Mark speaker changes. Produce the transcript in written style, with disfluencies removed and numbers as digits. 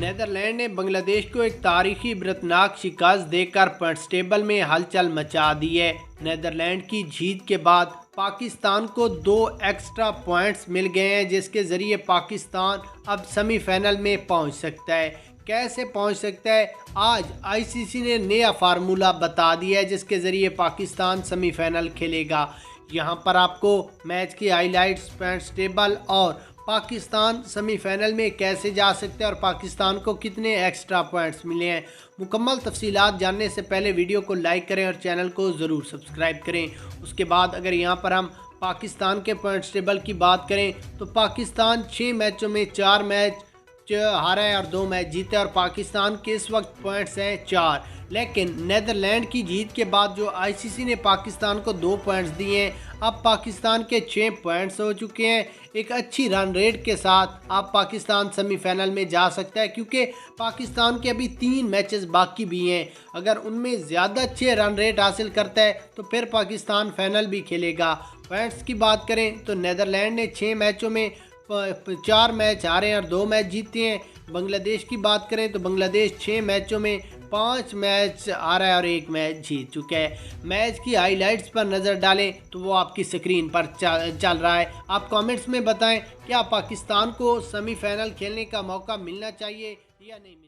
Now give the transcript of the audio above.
Speaker 1: Netherland نے بنگلہ دیش کو ایک تاریخی عبرتناک شکست دے کر پوائنٹس ٹیبل میں ہلچل مچا دی ہے۔ نیدرلینڈ کی جیت کے بعد پاکستان کو 2 ایکسٹرا پوائنٹس مل گئے ہیں، جس کے ذریعے پاکستان اب سیمی فائنل میں پہنچ سکتا ہے۔ کیسے پہنچ سکتا ہے؟ آج آئی سی سی نے نیا فارمولہ بتا دیا ہے جس کے ذریعے پاکستان سیمی فائنل کھیلے گا۔ یہاں پر آپ کو میچ کی ہائی لائٹس، پوائنٹس ٹیبل اور پاکستان سیمی فائنل میں کیسے جا سکتے ہیں اور پاکستان کو کتنے ایکسٹرا پوائنٹس ملے ہیں، مکمل تفصیلات جاننے سے پہلے ویڈیو کو لائک کریں اور چینل کو ضرور سبسکرائب کریں۔ اس کے بعد اگر یہاں پر ہم پاکستان کے پوائنٹس ٹیبل کی بات کریں تو پاکستان 6 میچوں میں 4 میچ ہارا ہے اور 2 میچ جیتے، اور پاکستان کے اس وقت پوائنٹس ہیں 4۔ لیکن نیدرلینڈ کی جیت کے بعد جو آئی سی سی نے پاکستان کو 2 پوائنٹس دیے ہیں، اب پاکستان کے 6 پوائنٹس ہو چکے ہیں۔ ایک اچھی رن ریٹ کے ساتھ اب پاکستان سیمی فائنل میں جا سکتا ہے، کیونکہ پاکستان کے ابھی 3 میچز باقی بھی ہیں۔ اگر ان میں زیادہ اچھے رن ریٹ حاصل کرتا ہے تو پھر پاکستان فائنل بھی کھیلے گا۔ پوائنٹس کی بات کریں تو نیدرلینڈ نے 6 میچوں میں 4 میچ ہارے ہیں اور 2 میچ جیتے ہیں۔ بنگلہ دیش کی بات کریں تو بنگلہ دیش 6 میچوں میں 5 میچ ہارا ہے اور 1 میچ جیت چکا ہے۔ میچ کی ہائی لائٹس پر نظر ڈالیں تو وہ آپ کی سکرین پر چل رہا ہے۔ آپ کامنٹس میں بتائیں کیا پاکستان کو سیمی فائنل کھیلنے کا موقع ملنا چاہیے یا نہیں ملنا چاہیے۔